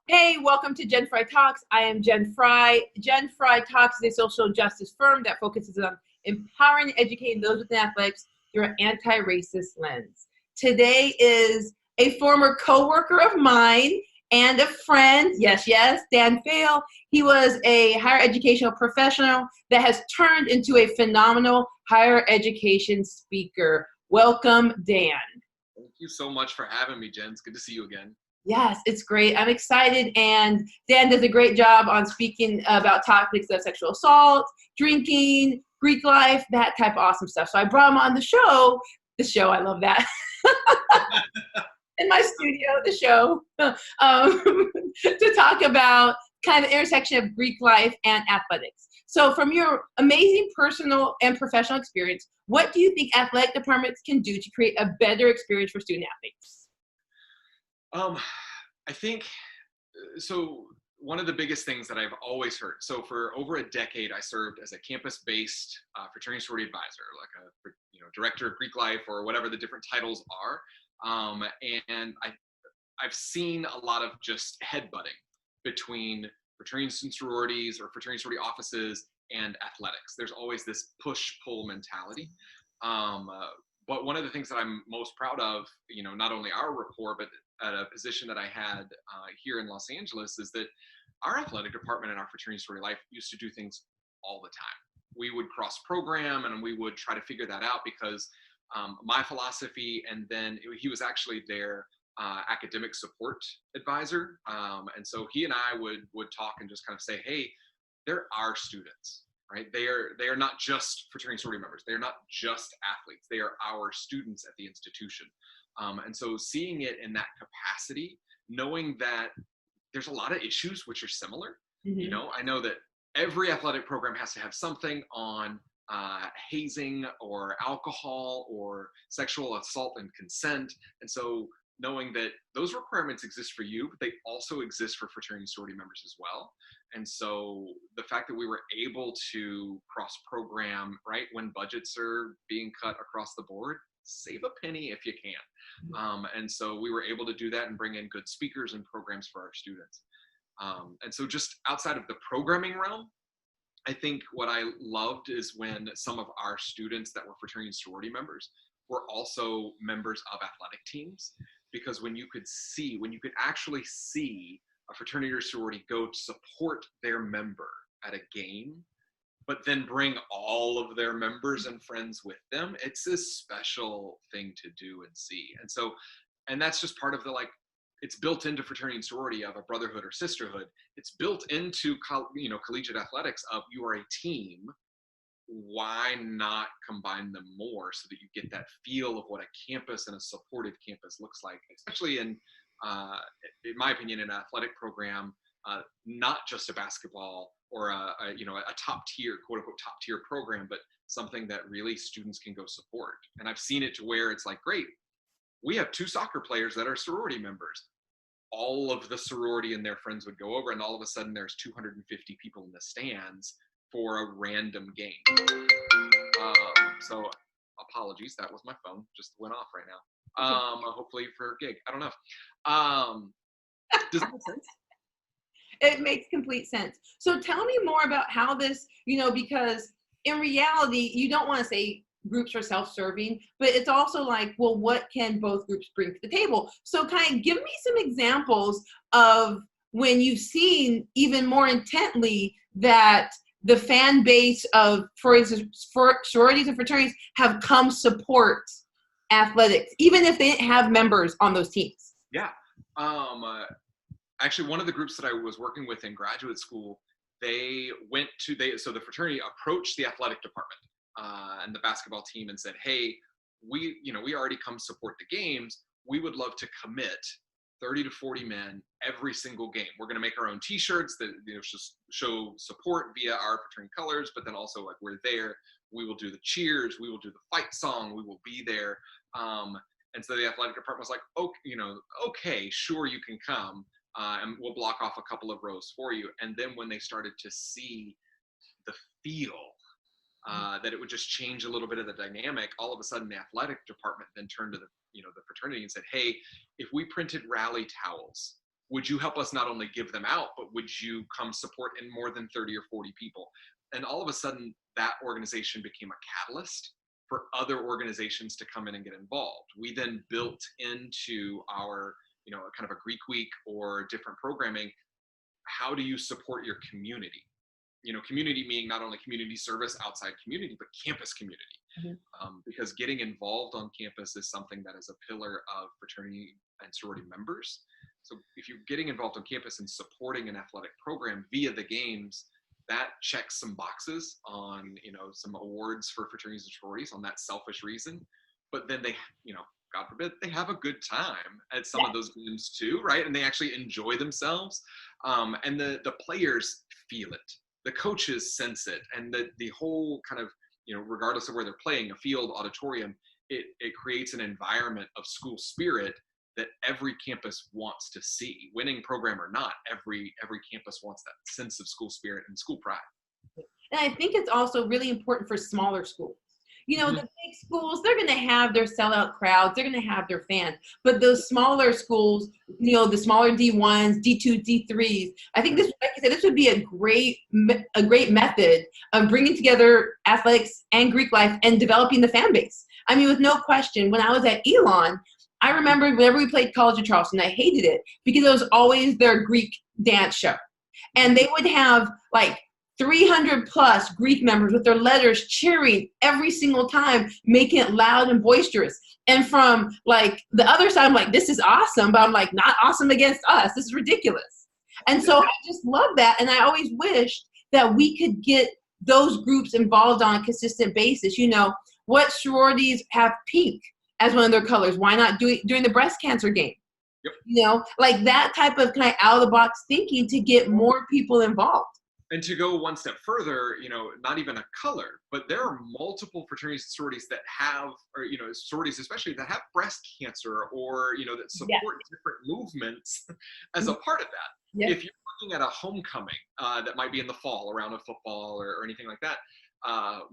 Hey, welcome to Jen Fry Talks. I am Jen Fry. Jen Fry Talks is a social justice firm that focuses on empowering and educating those within athletics through an anti-racist lens. Today is a former coworker of mine and a friend, yes, Dan Faill. He was a higher educational professional that has turned into a phenomenal higher education speaker. Welcome, Dan. Thank you so much for having me, Jen. It's good to see you again. Yes, it's great. I'm excited, and Dan does a great job on speaking about topics of sexual assault, drinking, Greek life, that type of awesome stuff. So I brought him on the show. I love that. In my studio, the show, to talk about kind of the intersection of Greek life and athletics. So from your amazing personal and professional experience, what do you think athletic departments can do to create a better experience for student athletes? I think, so one of the biggest things that I've always heard, so for over a decade, I served as a campus-based fraternity sorority advisor, like a director of Greek life or whatever the different titles are. And I've seen a lot of just headbutting between fraternities and sororities or fraternity sorority offices and athletics. There's always this push-pull mentality. But one of the things that I'm most proud of, not only our rapport, but at a position that I had here in Los Angeles, is that our athletic department and our fraternity sorority life used to do things all the time. We would cross program and we would try to figure that out because my philosophy, and then he was actually their academic support advisor. And so he and I would talk and just kind of say, hey, they're our students. Right? They are not just fraternity sorority members. They are not just athletes. They are our students at the institution. And so seeing it in that capacity, knowing that there's a lot of issues which are similar. Mm-hmm. I know that every athletic program has to have something on hazing or alcohol or sexual assault and consent. And so knowing that those requirements exist for you, but they also exist for fraternity sorority members as well. And so the fact that we were able to cross program, right, when budgets are being cut across the board, save a penny if you can. And so we were able to do that and bring in good speakers and programs for our students. And so just outside of the programming realm, I think what I loved is when some of our students that were fraternity and sorority members were also members of athletic teams, because when you could actually see a fraternity or sorority go to support their member at a game, but then bring all of their members and friends with them, it's a special thing to do and see. And that's just part of it's built into fraternity and sorority of a brotherhood or sisterhood. It's built into collegiate athletics of you are a team. Why not combine them more so that you get that feel of what a campus and a supportive campus looks like, especially in my opinion, an athletic program, not just a basketball or a top tier, quote unquote, top tier program, but something that really students can go support. And I've seen it to where it's like, great, we have 2 soccer players that are sorority members. All of the sorority and their friends would go over, and all of a sudden there's 250 people in the stands for a random game. So apologies, that was my phone, just went off right now. Hopefully for a gig, I don't know. Does that make sense? It makes complete sense. So tell me more about how this, because in reality, you don't want to say groups are self-serving, but it's also like, well, what can both groups bring to the table? So kind of give me some examples of when you've seen even more intently that the fan base of, for instance, for sororities and fraternities have come support athletics, even if they didn't have members on those teams. Yeah. Actually, one of the groups that I was working with in graduate school, so the fraternity approached the athletic department and the basketball team and said, hey, we already come support the games. We would love to commit 30 to 40 men every single game. We're going to make our own t-shirts that just show support via our fraternity colors, but then also like we're there. We will do the cheers. We will do the fight song. We will be there. And so the athletic department was like, okay, sure, you can come. And we'll block off a couple of rows for you. And then when they started to see the feel, that it would just change a little bit of the dynamic, all of a sudden the athletic department then turned to the fraternity and said, hey, if we printed rally towels would you help us not only give them out, but would you come support in more than 30 or 40 people? And all of a sudden, that organization became a catalyst for other organizations to come in and get involved. We then built into our, kind of a Greek week or different programming, how do you support your community? Community meaning not only community service outside community, but campus community. Because getting involved on campus is something that is a pillar of fraternity and sorority members. So if you're getting involved on campus and supporting an athletic program via the games, that checks some boxes on, some awards for fraternities and sororities on that selfish reason. But then they, God forbid, they have a good time at some of those games too, right? And they actually enjoy themselves. And the players feel it. The coaches sense it. And the whole kind of, regardless of where they're playing, a field, auditorium, it creates an environment of school spirit that every campus wants to see. Winning program or not, every campus wants that sense of school spirit and school pride. And I think it's also really important for smaller schools. The big schools, they're going to have their sellout crowds, they're going to have their fans. But those smaller schools, the smaller D1s, D2s, D3s, I think this, like I said, this would be a great method of bringing together athletics and Greek life and developing the fan base. I mean, with no question, when I was at Elon, I remember whenever we played College of Charleston, I hated it because it was always their Greek dance show. And they would have like 300 plus Greek members with their letters cheering every single time, making it loud and boisterous. And from like the other side, I'm like, this is awesome, but I'm like, not awesome against us. This is ridiculous. And so I just love that. And I always wished that we could get those groups involved on a consistent basis. What sororities have pink as one of their colors? Why not do it during the breast cancer game? Yep. Like that type of kind of out of the box thinking to get more people involved. And to go one step further, not even a color, but there are multiple fraternities and sororities that have, or, sororities especially that have breast cancer or, that support different movements as a part of that. Yes. If you're looking at a homecoming that might be in the fall around a football or anything like that,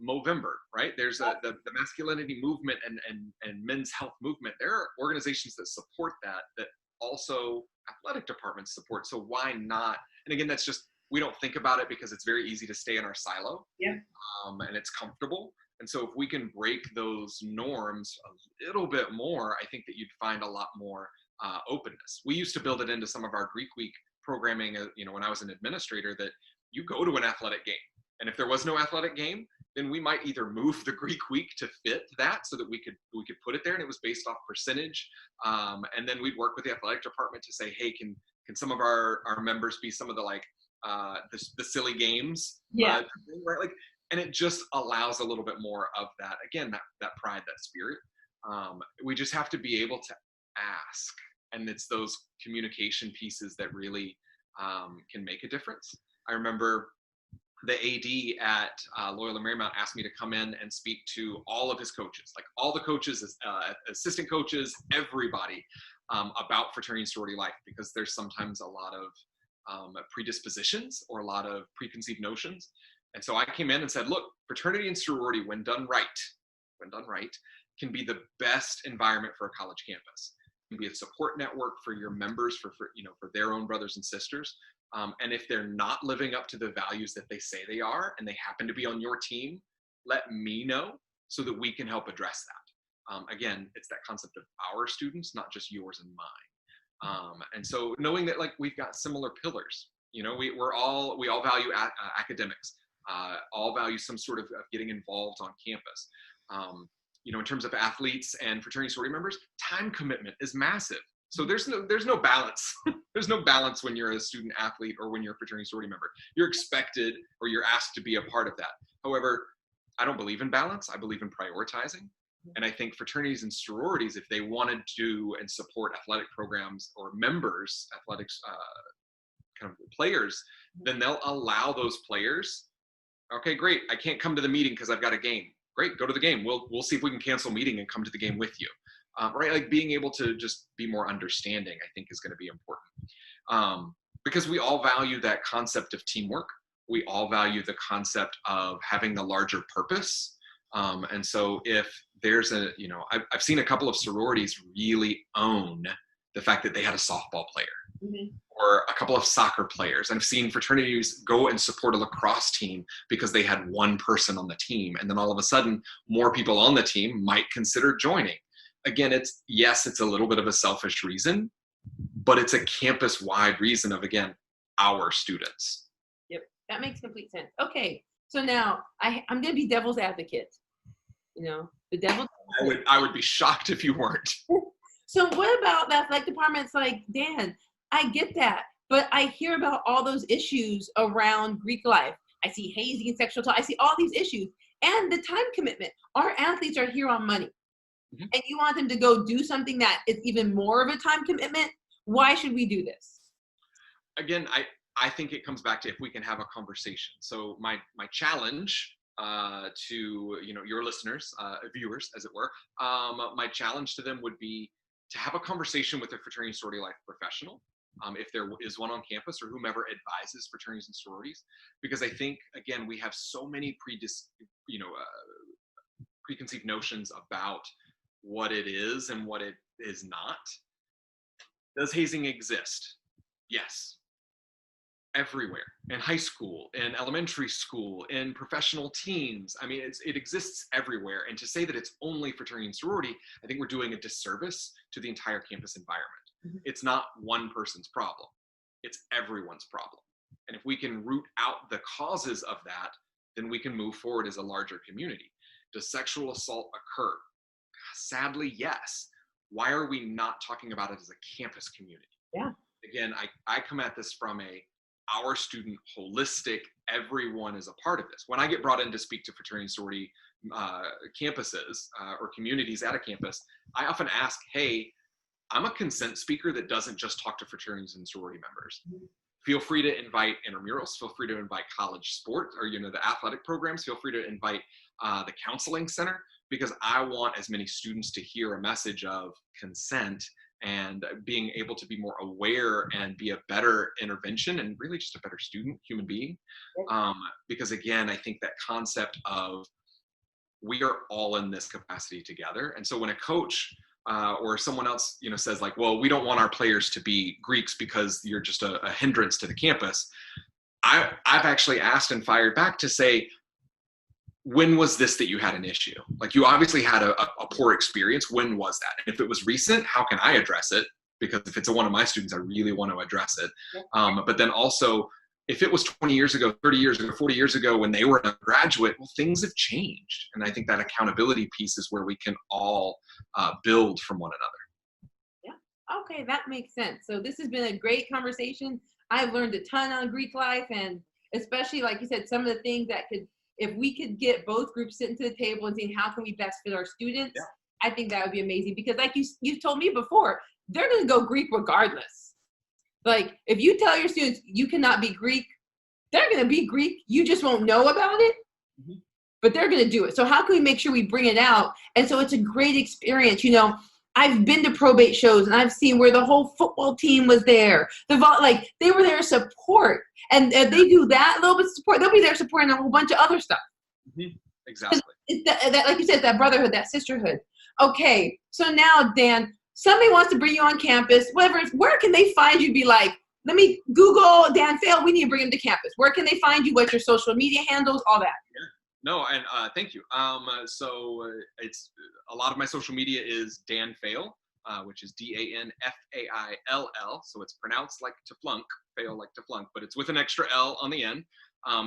Movember, right? There's the masculinity movement and men's health movement. There are organizations that support that also athletic departments support. So why not? And again, that's just, we don't think about it because it's very easy to stay in our silo, and it's comfortable. And so if we can break those norms a little bit more, I think that you'd find a lot more openness. We used to build it into some of our Greek week programming, when I was an administrator, that you go to an athletic game. And if there was no athletic game, then we might either move the Greek week to fit that so that we could put it there, and it was based off percentage. And then we'd work with the athletic department to say, hey, can some of our members be some of the the silly games? Right? Like, and it just allows a little bit more of that. Again, that pride, that spirit. We just have to be able to ask, and it's those communication pieces that really can make a difference. I remember the AD at Loyola Marymount asked me to come in and speak to all of his coaches, like all the coaches, assistant coaches, everybody, about fraternity and sorority life, because there's sometimes a lot of predispositions or a lot of preconceived notions. And so I came in and said, look, fraternity and sorority, when done right, can be the best environment for a college campus. It can be a support network for your members, for their own brothers and sisters. And if they're not living up to the values that they say they are, and they happen to be on your team, let me know so that we can help address that. Again, it's that concept of our students, not just yours and mine. And so knowing that we've got similar pillars, we all value academics, all value some sort of getting involved on campus. In terms of athletes and fraternity sorority members, time commitment is massive. So there's no balance. There's no balance when you're a student athlete or when you're a fraternity sorority member. You're expected or you're asked to be a part of that. However, I don't believe in balance. I believe in prioritizing. And I think fraternities and sororities, if they wanted to and support athletic programs or members, athletics kind of players, then they'll allow those players. Okay, great. I can't come to the meeting because I've got a game. Great, go to the game. We'll see if we can cancel meeting and come to the game with you. Right, like being able to just be more understanding, I think, is going to be important, because we all value that concept of teamwork. We all value the concept of having the larger purpose. And so if there's I've seen a couple of sororities really own the fact that they had a softball player Mhm. or a couple of soccer players. I've seen fraternities go and support a lacrosse team because they had one person on the team. And then all of a sudden, more people on the team might consider joining. Again, it's a little bit of a selfish reason, but it's a campus-wide reason of, again, our students. Yep, that makes complete sense. Okay, so now I'm going to be devil's advocate. You know, the devil's advocate. I would be shocked if you weren't. So what about the athletic department's like, Dan, I get that, but I hear about all those issues around Greek life. I see hazing and sexual assault. I see all these issues and the time commitment. Our athletes are here on money. Mm-hmm. And you want them to go do something that is even more of a time commitment. Why should we do this? Again, I think it comes back to if we can have a conversation. So my challenge to your listeners, viewers, as it were, my challenge to them would be to have a conversation with a fraternity sorority life professional, if there is one on campus, or whomever advises fraternities and sororities, because I think, again, we have so many preconceived notions about what it is and what it is not. Does hazing exist? Yes. Everywhere, in high school, in elementary school, in professional teams. I mean, it exists everywhere. And to say that it's only fraternity and sorority, I think we're doing a disservice to the entire campus environment. Mm-hmm. It's not one person's problem. It's everyone's problem. And if we can root out the causes of that, then we can move forward as a larger community. Does sexual assault occur? Sadly, yes. Why are we not talking about it as a campus community? Yeah. Again, I come at this from our student holistic, everyone is a part of this. When I get brought in to speak to fraternity and sorority campuses or communities at a campus, I often ask, hey, I'm a consent speaker that doesn't just talk to fraternities and sorority members. Mm-hmm. Feel free to invite intramurals, feel free to invite college sport or the athletic programs, feel free to invite the counseling center, because I want as many students to hear a message of consent and being able to be more aware and be a better intervention and really just a better student, human being. Because again, I think that concept of we are all in this capacity together. And so when a coach or someone else, says like, well, we don't want our players to be Greeks because you're just a hindrance to the campus. I've actually asked and fired back to say, when was this that you had an issue? Like, you obviously had a poor experience. When was that? And if it was recent, how can I address it? Because if it's one of my students, I really want to address it. But then also, if it was 20 years ago, 30 years ago, 40 years ago, when they were a graduate, well, things have changed. And I think that accountability piece is where we can all build from one another. Yeah. Okay, that makes sense. So this has been a great conversation. I've learned a ton on Greek life, and especially, like you said, some of the things that if we could get both groups sitting to the table and saying, how can we best fit our students? Yeah. I think that would be amazing, because like you told me before, they're going to go Greek regardless. Like, if you tell your students you cannot be Greek, they're going to be Greek. You just won't know about it, mm-hmm. but they're going to do it. So how can we make sure we bring it out? And so it's a great experience. I've been to probate shows and I've seen where the whole football team was there. They were there to support. And they do that little bit of support. They'll be there supporting a whole bunch of other stuff. Mm-hmm. Exactly. It's that, like you said, that brotherhood, that sisterhood. Okay, so now, Dan, somebody wants to bring you on campus, whatever. Where can they find you? Be like, let me Google Dan Faill. We need to bring him to campus. Where can they find you? What's your social media handles? All that. Yeah. No, and thank you. So it's a lot of my social media is Dan Faill, which is DANFAILL. So it's pronounced like to flunk, fail like to flunk, but it's with an extra L on the end.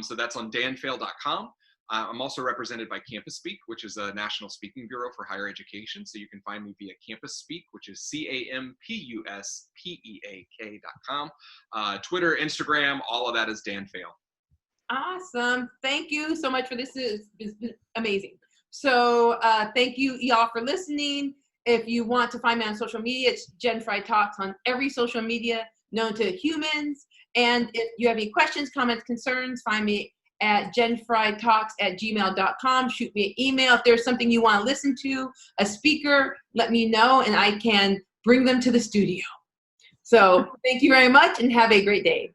So that's on danfaill.com. I'm also represented by Campus Speak, which is a national speaking bureau for higher education. So you can find me via Campus Speak, which is CAMPUSPEAK.com. Twitter, Instagram, all of that is Dan Faill. Awesome. Thank you so much for this. It's been amazing. So thank you, y'all, for listening. If you want to find me on social media, it's Jen Fry Talks on every social media known to humans. And if you have any questions, comments, concerns, find me at jenfrytalks@gmail.com. Shoot me an email. If there's something you want to listen to, a speaker, let me know, and I can bring them to the studio. So thank you very much, and have a great day.